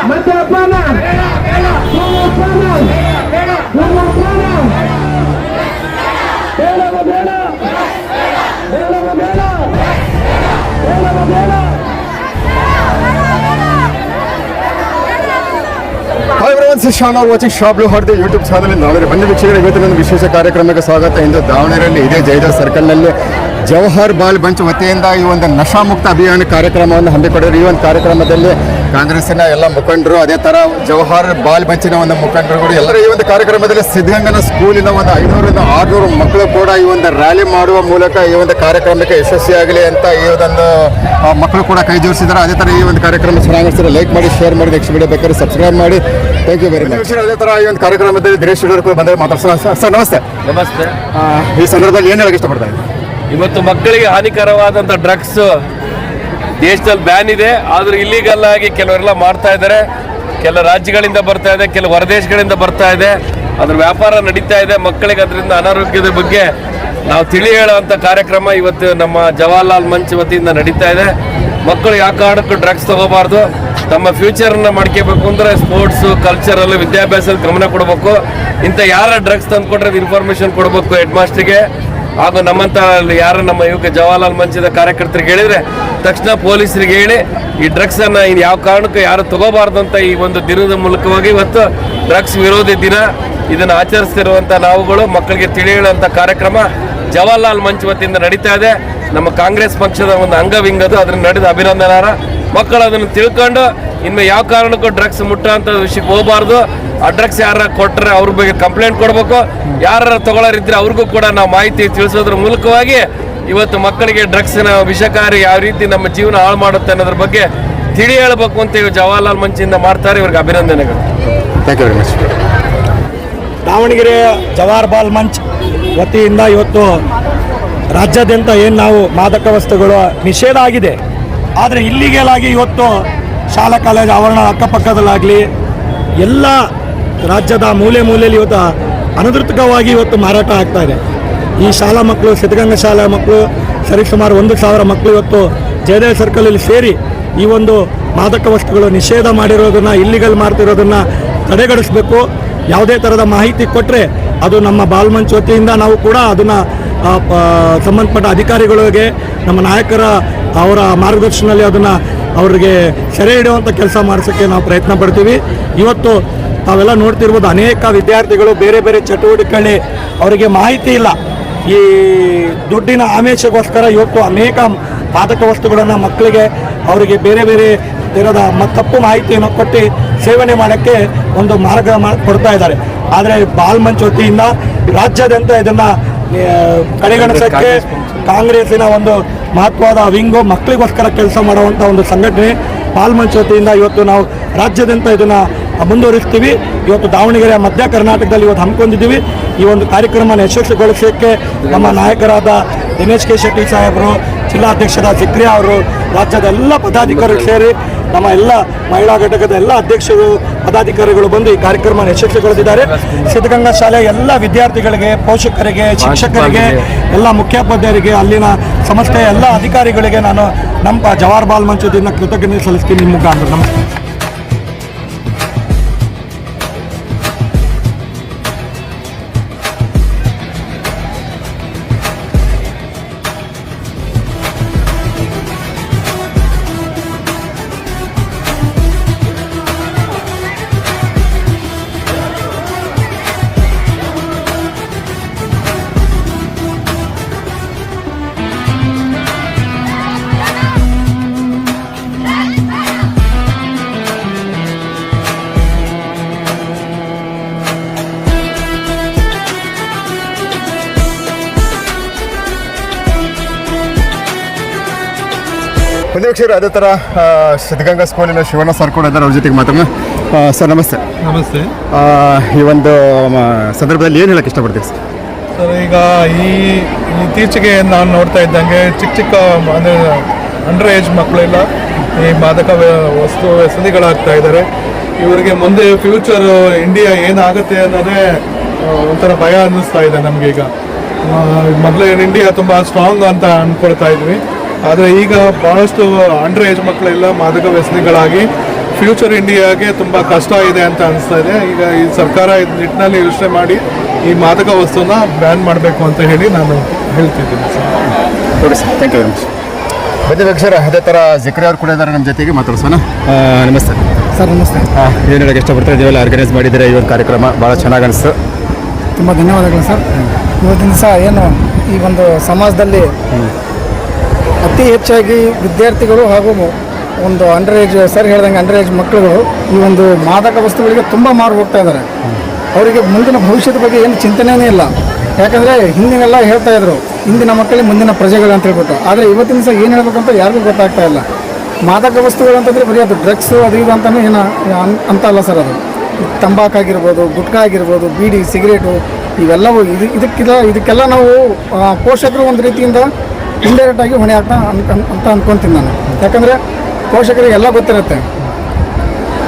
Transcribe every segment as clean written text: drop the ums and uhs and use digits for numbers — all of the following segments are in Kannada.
ಮದ್ಯಪಾನ Hi everyone, this is Sean are watching Shop Blue Heart YouTube channel. ನಾಳೆ ಬನ್ನಿ ವೀಕ್ಷಕರೇ, ಇವತ್ತಿನ ಒಂದು ವಿಶೇಷ ಕಾರ್ಯಕ್ರಮಕ್ಕೆ ಸ್ವಾಗತ. ಇಂದು ದಾವಣಗೆರೆಯಲ್ಲಿ ಇದೇ ಜಯದೇವ್ ಸರ್ಕಲ್ನಲ್ಲಿ ಜವಾಹರ್ ಬಾಲ್ ಮಂಚ್ ವತಿಯಿಂದ ಈ ಒಂದು ನಶಾಮುಕ್ತ ಅಭಿಯಾನ ಕಾರ್ಯಕ್ರಮವನ್ನು ಹಮ್ಮಿಕೊಂಡಿದ್ದಾರೆ. ಈ ಒಂದು ಕಾರ್ಯಕ್ರಮದಲ್ಲಿ ಕಾಂಗ್ರೆಸ್ಸಿನ ಎಲ್ಲ ಮುಖಂಡರು, ಅದೇ ಥರ ಜವಾಹರ್ ಬಾಲ್ ಮಂಚಿನ ಒಂದು ಮುಖಂಡರುಗಳು ಎಲ್ಲರೂ ಈ ಒಂದು ಕಾರ್ಯಕ್ರಮದಲ್ಲಿ ಸಿದ್ಧಗಂಗನ ಸ್ಕೂಲಿನ ಒಂದು 500ರಿಂದ 600 ಮಕ್ಕಳು ಕೂಡ ಈ ಒಂದು ರ್ಯಾಲಿ ಮಾಡುವ ಮೂಲಕ ಈ ಒಂದು ಕಾರ್ಯಕ್ರಮಕ್ಕೆ ಯಶಸ್ವಿಯಾಗಲಿ ಅಂತ ಈ ಒಂದು ಮಕ್ಕಳು ಕೂಡ ಕೈ ಜೋಡಿಸಿದ್ದಾರೆ. ಅದೇ ಥರ ಈ ಒಂದು ಕಾರ್ಯಕ್ರಮ ಚೆನ್ನಾಗಿರ್ತಾರೆ. ಲೈಕ್ ಮಾಡಿ, ಶೇರ್ ಮಾಡಿ, ನೆಕ್ಸ್ಟ್ ವಿಡಿಯೋ ಬೇಕಾದ್ರೆ ಸಬ್ಸ್ಕ್ರೈಬ್ ಮಾಡಿ. Thank you very much. ಅದೇ ಥರ ಈ ಒಂದು ಕಾರ್ಯಕ್ರಮದಲ್ಲಿ ದಿನೇಶ್ ಹುಡುಗರು ಬಂದರೆ ಮಾತಾಡ್ಸೋಣ. ಸರ್ ನಮಸ್ತೆ. ನಮಸ್ತೆ. ಈ ಸಂದರ್ಭದಲ್ಲಿ ಏನು ಹೇಳಕ್ಕೆ ಇಷ್ಟಪಡ್ತಾ ಇದ್ದೀನಿ? ಇವತ್ತು ಮಕ್ಕಳಿಗೆ ಹಾನಿಕರವಾದಂಥ ಡ್ರಗ್ಸ್ ದೇಶದಲ್ಲಿ ಬ್ಯಾನ್ ಇದೆ, ಆದರೂ ಇಲ್ಲಿಗಲ್ ಆಗಿ ಕೆಲವರೆಲ್ಲ ಮಾಡ್ತಾ ಇದ್ದಾರೆ. ಕೆಲ ರಾಜ್ಯಗಳಿಂದ ಬರ್ತಾ ಇದೆ, ಕೆಲವು ಹೊರದೇಶಗಳಿಂದ ಬರ್ತಾ ಇದೆ. ಅದ್ರ ವ್ಯಾಪಾರ ನಡೀತಾ ಇದೆ. ಮಕ್ಕಳಿಗೆ ಅದರಿಂದ ಅನಾರೋಗ್ಯದ ಬಗ್ಗೆ ನಾವು ತಿಳಿ ಹೇಳುವಂಥ ಕಾರ್ಯಕ್ರಮ ಇವತ್ತು ನಮ್ಮ ಜವಾಹರ್ಲಾಲ್ ಮಂಚ್ ವತಿಯಿಂದ ನಡೀತಾ ಇದೆ. ಮಕ್ಕಳು ಯಾವ ಕಾರಣಕ್ಕೂ ಡ್ರಗ್ಸ್ ತಗೋಬಾರ್ದು. ತಮ್ಮ ಫ್ಯೂಚರ್ನ ಮಾಡ್ಕೋಬೇಕು ಅಂದರೆ ಸ್ಪೋರ್ಟ್ಸು, ಕಲ್ಚರಲ್, ವಿದ್ಯಾಭ್ಯಾಸದಲ್ಲಿ ಗಮನ ಕೊಡಬೇಕು. ಇಂಥ ಯಾರ ಡ್ರಗ್ಸ್ ತಂದುಕೊಟ್ರೆ ಇನ್ಫಾರ್ಮೇಷನ್ ಕೊಡಬೇಕು ಹೆಡ್ ಮಾಸ್ಟ್ರಿಗೆ. ಹಾಗೂ ನಮ್ಮಂಥ ಯಾರು ನಮ್ಮ ಯುವಕ ಜವಾಹರ್ಲಾಲ್ ಮಂಚದ ಕಾರ್ಯಕರ್ತರಿಗೆ ಹೇಳಿದರೆ ತಕ್ಷಣ ಪೊಲೀಸರಿಗೆ ಹೇಳಿ ಈ ಡ್ರಗ್ಸನ್ನು ಇನ್ನು ಯಾವ ಕಾರಣಕ್ಕೂ ಯಾರು ತಗೋಬಾರ್ದು ಅಂತ ಈ ಒಂದು ದಿನದ ಮೂಲಕವಾಗಿ ಇವತ್ತು ಡ್ರಗ್ಸ್ ವಿರೋಧಿ ದಿನ ಇದನ್ನು ಆಚರಿಸ್ತಿರುವಂಥ ನಾವುಗಳು ಮಕ್ಕಳಿಗೆ ತಿಳಿ ಹೇಳುವಂಥ ಕಾರ್ಯಕ್ರಮ ಜವಾಹರ್ಲಾಲ್ ಮಂಚ್ ವತಿಯಿಂದ ನಡೀತಾ ಇದೆ. ನಮ್ಮ ಕಾಂಗ್ರೆಸ್ ಪಕ್ಷದ ಒಂದು ಅಂಗವಿಂಗದು ಅದನ್ನು ನಡೆದ ಅಭಿನಂದನಾರ್ಹ. ಮಕ್ಕಳು ಅದನ್ನು ತಿಳ್ಕೊಂಡು ಇನ್ನು ಯಾವ ಕಾರಣಕ್ಕೂ ಡ್ರಗ್ಸ್ ಮುಟ್ಟೋಂಥ ವಿಷಯಕ್ಕೆ ಹೋಗಬಾರ್ದು. ಆ ಡ್ರಗ್ಸ್ ಯಾರ ಕೊಟ್ಟರೆ ಅವ್ರ ಬಗ್ಗೆ ಕಂಪ್ಲೇಂಟ್ ಕೊಡಬೇಕು. ಯಾರು ತಗೊಳ್ಳೋರಿದ್ರೆ ಅವ್ರಿಗೂ ಕೂಡ ನಾವು ಮಾಹಿತಿ ತಿಳಿಸೋದ್ರ ಮೂಲಕವಾಗಿ ಇವತ್ತು ಮಕ್ಕಳಿಗೆ ಡ್ರಗ್ಸ್ನ ವಿಷಕಾರಿ ಯಾವ ರೀತಿ ನಮ್ಮ ಜೀವನ ಹಾಳು ಮಾಡುತ್ತೆ ಅನ್ನೋದ್ರ ಬಗ್ಗೆ ತಿಳಿ ಹೇಳಬೇಕು ಅಂತ ಇವರು ಜವಾಹರ್ಲಾಲ್ ಮಂಚಿಂದ ಮಾಡ್ತಾರೆ. ಇವ್ರಿಗೆ ಅಭಿನಂದನೆಗಳು. Thank you very much. Davanagere Jawahar Bal Manch ವತಿಯಿಂದ ಇವತ್ತು ರಾಜ್ಯಾದ್ಯಂತ ಏನು ನಾವು ಮಾದಕ ವಸ್ತುಗಳು ನಿಷೇಧ ಆಗಿದೆ, ಆದರೆ ಇಲ್ಲಿಗಲ್ ಆಗಿ ಇವತ್ತು ಶಾಲಾ ಕಾಲೇಜು ಆವರಣ ಅಕ್ಕಪಕ್ಕದಲ್ಲಾಗಲಿ ಎಲ್ಲ ರಾಜ್ಯದ ಮೂಲೆ ಮೂಲೆಯಲ್ಲಿ ಇವತ್ತು ಅನಧಿಕೃತವಾಗಿ ಇವತ್ತು ಮಾರಾಟ ಆಗ್ತಾ ಇದೆ. ಈ ಶಾಲಾ ಮಕ್ಕಳು, ಸಿದ್ಧಗಂಗಾ ಶಾಲಾ ಮಕ್ಕಳು ಸರಿಸುಮಾರು 1,000 ಮಕ್ಕಳು ಇವತ್ತು ಜಯದೇವ್ ಸರ್ಕಲಲ್ಲಿ ಸೇರಿ ಈ ಒಂದು ಮಾದಕ ವಸ್ತುಗಳು ನಿಷೇಧ ಮಾಡಿರೋದನ್ನು, ಇಲ್ಲಿಗಲ್ ಮಾಡ್ತಿರೋದನ್ನು ತಡೆಗಣಿಸಬೇಕು. ಯಾವುದೇ ಥರದ ಮಾಹಿತಿ ಕೊಟ್ಟರೆ ಅದು ನಮ್ಮ ಬಾಲ್ ಮಂಚ್ ವತಿಯಿಂದ ನಾವು ಕೂಡ ಅದನ್ನು ಸಂಬಂಧಪಟ್ಟ ಅಧಿಕಾರಿಗಳಿಗೆ, ನಮ್ಮ ನಾಯಕರ ಅವರ ಮಾರ್ಗದರ್ಶನದಲ್ಲಿ ಅದನ್ನು ಅವರಿಗೆ ಸೆರೆ ಹಿಡಿಯುವಂಥ ಕೆಲಸ ಮಾಡಿಸೋಕ್ಕೆ ನಾವು ಪ್ರಯತ್ನ ಪಡ್ತೀವಿ. ಇವತ್ತು ತಾವೆಲ್ಲ ನೋಡ್ತಿರ್ಬೋದು, ಅನೇಕ ವಿದ್ಯಾರ್ಥಿಗಳು ಬೇರೆ ಬೇರೆ ಚಟುವಟಿಕೆಗಳಲ್ಲಿ ಅವರಿಗೆ ಮಾಹಿತಿ ಇಲ್ಲ. ಈ ದುಡ್ಡಿನ ಆಮಿಷಗೋಸ್ಕರ ಇವತ್ತು ಅನೇಕ ಮಾದಕ ವಸ್ತುಗಳನ್ನು ಮಕ್ಕಳಿಗೆ ಅವರಿಗೆ ಬೇರೆ ಬೇರೆ ಥರದ ತಪ್ಪು ಮಾಹಿತಿಯನ್ನು ಕೊಟ್ಟು ಸೇವನೆ ಮಾಡೋಕ್ಕೆ ಒಂದು ಮಾರ್ಗ ಕೊಡ್ತಾ ಇದ್ದಾರೆ. ಆದರೆ ಬಾಲ್ ಮಂಚ್ ವತಿಯಿಂದ ರಾಜ್ಯಾದ್ಯಂತ ಇದನ್ನು ಕಡೆಗಣಿಸೋಕ್ಕೆ ಕಾಂಗ್ರೆಸ್ಸಿನ ಒಂದು ಮಹತ್ವದ ವಿಂಗು ಮಕ್ಕಳಿಗೋಸ್ಕರ ಕೆಲಸ ಮಾಡುವಂಥ ಒಂದು ಸಂಘಟನೆ ಬಾಲ್ ಮಂಚ್ ವತಿಯಿಂದ ಇವತ್ತು ನಾವು ರಾಜ್ಯಾದ್ಯಂತ ಇದನ್ನು ಮುಂದುವರಿಸ್ತೀವಿ. ಇವತ್ತು ದಾವಣಗೆರೆ ಮಧ್ಯ ಕರ್ನಾಟಕದಲ್ಲಿ ಇವತ್ತು ಹಮ್ಮಿಕೊಂಡಿದ್ದೀವಿ. ಈ ಒಂದು ಕಾರ್ಯಕ್ರಮನ ಯಶಸ್ವಿಗೊಳಿಸೋಕ್ಕೆ ನಮ್ಮ ನಾಯಕರಾದ ದಿನೇಶ್ ಕೆ ಶೆಟ್ಟಿ ಸಾಹೇಬರು, ಜಿಲ್ಲಾಧ್ಯಕ್ಷರಾದ ಸಿಕ್ರಿಯಾ ಅವರು, ರಾಜ್ಯದ ಎಲ್ಲ ಪದಾಧಿಕಾರಿಗಳು ಸೇರಿ ನಮ್ಮ ಎಲ್ಲ ಮಹಿಳಾ ಘಟಕದ ಎಲ್ಲ ಅಧ್ಯಕ್ಷರು, ಪದಾಧಿಕಾರಿಗಳು ಬಂದು ಈ ಕಾರ್ಯಕ್ರಮ ಯಶಸ್ವಿಗೊಳಿಸಿದ್ದಾರೆ. ಸಿದ್ಧಗಂಗಾ ಶಾಲೆಯ ಎಲ್ಲ ವಿದ್ಯಾರ್ಥಿಗಳಿಗೆ, ಪೋಷಕರಿಗೆ, ಶಿಕ್ಷಕರಿಗೆ, ಎಲ್ಲ ಮುಖ್ಯೋಪಾಧ್ಯಾಯರಿಗೆ, ಅಲ್ಲಿನ ಸಂಸ್ಥೆಯ ಎಲ್ಲ ಅಧಿಕಾರಿಗಳಿಗೆ ನಾನು ನಮ್ಮ ಜವಾಹರ್ ಬಾಲ್ ಮಂಚದಿಂದ ಕೃತಜ್ಞತೆ ಸಲ್ಲಿಸ್ತೀನಿ ನಿಮ್ಮ ಮುಖಾಂತರ. ನಮಸ್ಕಾರ. ಒಂದು ವೀಕ್ಷಕರು, ಅದೇ ಥರ ಸಿದ್ಧಗಂಗಾ ಸ್ಕೂಲಿನ ಶಿವಣ್ಣ ಸರ್ ಕೂಡ ಇದ್ದಾರೆ. ಅವ್ರ ಜೊತೆಗೆ ಮಾತಾಡೋಣ. ಸರ್ ನಮಸ್ತೆ. ನಮಸ್ತೆ. ಈ ಒಂದು ಸಂದರ್ಭದಲ್ಲಿ ಏನು ಹೇಳಕ್ಕೆ ಇಷ್ಟಪಡ್ತೀವಿ ಸರ್? ಸರ್, ಈಗ ಇತ್ತೀಚೆಗೆ ನಾನು ನೋಡ್ತಾ ಇದ್ದಂಗೆ ಚಿಕ್ಕ ಅಂದರೆ ಅಂಡರ್ ಏಜ್ ಮಕ್ಕಳೆಲ್ಲ ಈ ಮಾದಕ ವಸ್ತು ವ್ಯಸನಿಗಳಾಗ್ತಾ ಇದ್ದಾರೆ. ಇವರಿಗೆ ಮುಂದೆ ಫ್ಯೂಚರ್ ಇಂಡಿಯಾ ಏನಾಗುತ್ತೆ ಅನ್ನೋದೇ ಒಂಥರ ಭಯ ಅನ್ನಿಸ್ತಾ ಇದೆ ನಮಗೀಗ. ಮೊದಲೇ ಇಂಡಿಯಾ ತುಂಬ ಸ್ಟ್ರಾಂಗ್ ಅಂತ ಅಂದ್ಕೊಳ್ತಾ ಇದ್ವಿ, ಆದರೆ ಈಗ ಭಾಳಷ್ಟು ಅಂಡರ್ ಏಜ್ ಮಕ್ಕಳೆಲ್ಲ ಮಾದಕ ವ್ಯಸನಿಗಳಾಗಿ ಫ್ಯೂಚರ್ ಇಂಡಿಯಾಗೆ ತುಂಬ ಕಷ್ಟ ಇದೆ ಅಂತ ಅನಿಸ್ತಾ ಇದೆ. ಈಗ ಈ ಸರ್ಕಾರ ಇದ್ ನಿಟ್ಟಿನಲ್ಲಿ ಯೋಚನೆ ಮಾಡಿ ಈ ಮಾದಕ ವಸ್ತುನ ಬ್ಯಾನ್ ಮಾಡಬೇಕು ಅಂತ ಹೇಳಿ ನಾನು ಹೇಳ್ತಿದ್ದೀನಿ ಸರ್. ನೋಡಿ sir, thank you very much. ಬನ್ನಿ ವೀಕ್ಷಕರೇ, ಅದೇ ಥರ ಜಿಕ್ರಿ ಅವ್ರು ಕೂಡ ಇದ್ದಾರೆ ನಮ್ಮ ಜೊತೆಗೆ ಮಾತಾಡ್ಸೋಣ. ನಮಸ್ತೆ ಸರ್ ನಮಸ್ತೆ. ಏನು ಹೇಳಕ್ಕೆ ಇಷ್ಟಪಡ್ತಾರೆ, ನೀವೆಲ್ಲ ಆರ್ಗನೈಸ್ ಮಾಡಿದ್ದೀರಾ ಈ ಒಂದು ಕಾರ್ಯಕ್ರಮ, ಭಾಳ ಚೆನ್ನಾಗಿ ಅನಿಸ್ತು. ತುಂಬ ಧನ್ಯವಾದಗಳು ಸರ್. ಇವತ್ತಿನ ದಿವಸ ಏನು ಈ ಒಂದು ಸಮಾಜದಲ್ಲಿ ಅತಿ ಹೆಚ್ಚಾಗಿ ವಿದ್ಯಾರ್ಥಿಗಳು ಹಾಗೂ ಒಂದು ಅಂಡರ್ ಏಜ್, ಸರ್ ಹೇಳ್ದಂಗೆ ಅಂಡರ್ ಏಜ್ ಮಕ್ಕಳುಗಳು ಈ ಒಂದು ಮಾದಕ ವಸ್ತುಗಳಿಗೆ ತುಂಬ ಮಾರು ಹೋಗ್ತಾ ಇದ್ದಾರೆ. ಅವರಿಗೆ ಮುಂದಿನ ಭವಿಷ್ಯದ ಬಗ್ಗೆ ಏನು ಚಿಂತನೆಯೇ ಇಲ್ಲ. ಯಾಕಂದರೆ ಹಿಂದಿನೆಲ್ಲ ಹೇಳ್ತಾ ಇದ್ರು ಇಂದಿನ ಮಕ್ಕಳಿಗೆ ಮುಂದಿನ ಪ್ರಜೆಗಳು ಅಂತ ಹೇಳ್ಬಿಟ್ಟು. ಆದರೆ ಇವತ್ತಿನ ದಿವಸ ಏನು ಹೇಳ್ಬೇಕಂತ ಯಾರಿಗೂ ಗೊತ್ತಾಗ್ತಾ ಇಲ್ಲ. ಮಾದಕ ವಸ್ತುಗಳು ಅಂತಂದರೆ ಬರೀ ಅದು ಡ್ರಗ್ಸು ಅದು ಇದು ಅಂತಲೂ ಏನು ಅಂತ ಅಲ್ಲ ಸರ್. ಅದು ತಂಬಾಕಾಗಿರ್ಬೋದು, ಗುಟ್ಕಾ ಆಗಿರ್ಬೋದು, ಬೀಡಿ, ಸಿಗರೇಟು ಇವೆಲ್ಲವೂ ಇದಕ್ಕೆಲ್ಲ ನಾವು ಪೋಷಕರು ಒಂದು ರೀತಿಯಿಂದ ಇಂಡೈರೆಕ್ಟಾಗಿ ಹೊಣೆ ಆಗ್ತಾ ಅಂತ ಅಂದ್ಕೊತೀನಿ ನಾನು. ಯಾಕಂದರೆ ಪೋಷಕರಿಗೆ ಎಲ್ಲ ಗೊತ್ತಿರುತ್ತೆ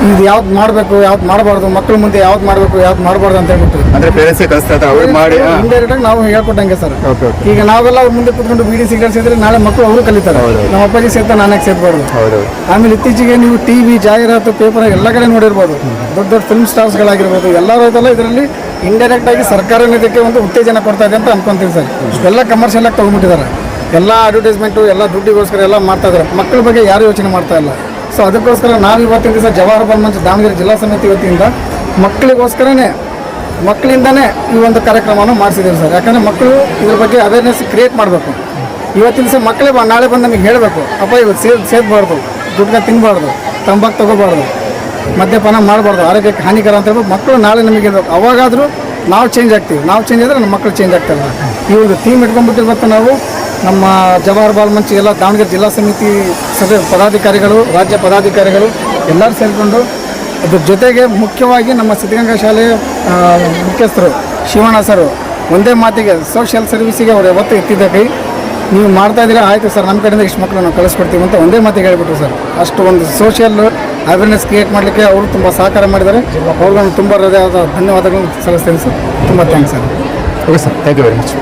ಇದು ಯಾವ್ದು ಮಾಡಬೇಕು ಯಾವ್ದು ಮಾಡಬಾರ್ದು, ಮಕ್ಕಳ ಮುಂದೆ ಯಾವ್ದು ಮಾಡಬೇಕು ಯಾವ್ದು ಮಾಡಬಾರ್ದು ಅಂತ ಹೇಳ್ಬಿಟ್ಟು. ಅಂದರೆ ಪೇರೆಂಟ್ಸೇ ಕಳಿಸ್ತಾ ಇದ್ದಾರೆ ಅವ್ರು ಮಾಡಿ. ಇಂಡೈರೆಕ್ಟಾಗಿ ನಾವು ಹೇಳ್ಕೊಟ್ಟಂಗೆ ಸರ್. ಓಕೆ. ಈಗ ನಾವೆಲ್ಲ ಅವ್ರ ಮುಂದೆ ಕೂತ್ಕೊಂಡು ಬೀಡಿ ಸಿಗರೇಟ್ ಸೇರಿದ್ರೆ ನಾಳೆ ಮಕ್ಕಳು ಅವರು ಕಲಿತಾರೆ. ನಮ್ಮ ಅಪ್ಪಾಜಿ ಸೇರ್ತಾ ನಾನೇ ಸೇರ್ಬಾರ್ದು. ಹೌದು. ಆಮೇಲೆ ಇತ್ತೀಚೆಗೆ ನೀವು ಟಿವಿ, ಜಾಹೀರಾತು, ಪೇಪರ್ ಎಲ್ಲ ಕಡೆ ನೋಡಿರ್ಬೋದು. ದೊಡ್ಡ ದೊಡ್ಡ ಫಿಲ್ಮ್ ಸ್ಟಾರ್ಸ್ಗಳಾಗಿರ್ಬೋದು, ಎಲ್ಲರೂ ಇದೆಲ್ಲ ಇದರಲ್ಲಿ ಇಂಡೈರೆಕ್ಟಾಗಿ ಸರ್ಕಾರನೇ ಇದಕ್ಕೆ ಒಂದು ಉತ್ತೇಜನ ಕೊಡ್ತಾ ಇದೆ ಅಂತ ಅನ್ಕೊಂತೀವಿ ಸರ್. ಎಲ್ಲ ಕಮರ್ಷಿಯಲ್ ಆಗಿ ತೊಗೊಂಡ್ಬಿಟ್ಟಿದ್ದಾರೆ. ಎಲ್ಲ ಅಡ್ವರ್ಟೈಸ್ಮೆಂಟು, ಎಲ್ಲ ದುಡ್ಡಿಗೋಸ್ಕರ ಎಲ್ಲ ಮಾಡ್ತಾ ಇದ್ದಾರೆ. ಮಕ್ಕಳ ಬಗ್ಗೆ ಯಾರು ಯೋಚನೆ ಮಾಡ್ತಾ ಇಲ್ಲ. ಸೊ ಅದಕ್ಕೋಸ್ಕರ ನಾವು ಇವತ್ತಿನ ದಿವಸ ಜವಾಹರ್ ಬಾಲ್ ಮಂಚ್ ದಾವಣಗೆರೆ ಜಿಲ್ಲಾ ಸಮಿತಿ ವತಿಯಿಂದ ಮಕ್ಕಳಿಂದನೇ ಈ ಒಂದು ಕಾರ್ಯಕ್ರಮವನ್ನು ಮಾಡಿಸಿದ್ದೀವಿ ಸರ್. ಯಾಕಂದರೆ ಮಕ್ಕಳು ಇದ್ರ ಬಗ್ಗೆ ಅವೇರ್ನೆಸ್ ಕ್ರಿಯೇಟ್ ಮಾಡಬೇಕು. ಇವತ್ತಿನ ದಿವಸ ಮಕ್ಕಳೇ ನಾಳೆ ಬಂದು ನಮಗೆ ಹೇಳಬೇಕು, ಅಪ್ಪ ಇವತ್ತು ಸೇದಬಾರ್ದು, ಗುಟ್ಕಾ ತಿನ್ನಬಾರ್ದು, ತಂಬಾಕು ತೊಗೋಬಾರ್ದು, ಮದ್ಯಪಾನ ಮಾಡಬಾರ್ದು, ಆರೋಗ್ಯಕ್ಕೆ ಹಾನಿಕರ ಅಂತ ಹೇಳ್ಬೇಕು. ಮಕ್ಕಳು ನಾಳೆ ನಮಗೆ ಹೇಳ್ಬೇಕು. ಅವಾಗಾದರೂ ನಾವು ಚೇಂಜ್ ಆಗ್ತೀವಿ. ನಾವು ಚೇಂಜ್ ಆದರೆ ನಮ್ಮ ಮಕ್ಕಳು ಚೇಂಜ್ ಆಗ್ತಾರೆ. ಈ ಒಂದು ಥೀಮ್ ಇಟ್ಕೊಂಡ್ಬಿಟ್ಟು ಇವತ್ತು ನಾವು ನಮ್ಮ ಜವಾಹರ್ ಬಾಲ್ ಮಂಚ್ ಎಲ್ಲ ದಾವಣಗೆರೆ ಜಿಲ್ಲಾ ಸಮಿತಿ ಪದಾಧಿಕಾರಿಗಳು, ರಾಜ್ಯ ಪದಾಧಿಕಾರಿಗಳು ಎಲ್ಲರೂ ಸೇರಿಕೊಂಡು ಅದ್ರ ಜೊತೆಗೆ ಮುಖ್ಯವಾಗಿ ನಮ್ಮ ಸಿದ್ಧಗಂಗಾ ಶಾಲೆಯ ಮುಖ್ಯಸ್ಥರು ಶಿವಣ್ಣ ಸರ್ ಒಂದೇ ಮಾತಿಗೆ ಸೋಷಿಯಲ್ ಸರ್ವಿಸಿಗೆ ಅವರು ಯಾವತ್ತು ಎತ್ತಿದ್ದ ಕೈ. ನೀವು ಮಾಡ್ತಾ ಇದ್ದೀರಾ, ಆಯಿತು ಸರ್, ನಮ್ಮ ಕಡೆಯಿಂದ ಇಷ್ಟು ಮಕ್ಕಳು ನಾವು ಕಳಿಸ್ಕೊಡ್ತೀವಿ ಅಂತ ಒಂದೇ ಮಾತಿಗೆ ಹೇಳ್ಬಿಟ್ರು ಸರ್. ಅಷ್ಟು ಒಂದು ಸೋಷಿಯಲ್ ಅವೇರ್ನೆಸ್ ಕ್ರಿಯೇಟ್ ಮಾಡಲಿಕ್ಕೆ ಅವರು ತುಂಬ ಸಹಕಾರ ಮಾಡಿದ್ದಾರೆ. ಅವ್ರಿಗೊಂದು ತುಂಬ ಹೃದಯದ ಧನ್ಯವಾದಗಳನ್ನು ಸಲ್ಲಿಸ್ತೇನೆ ಸರ್. ತುಂಬ thanks sir. Okay sir, thank you very much.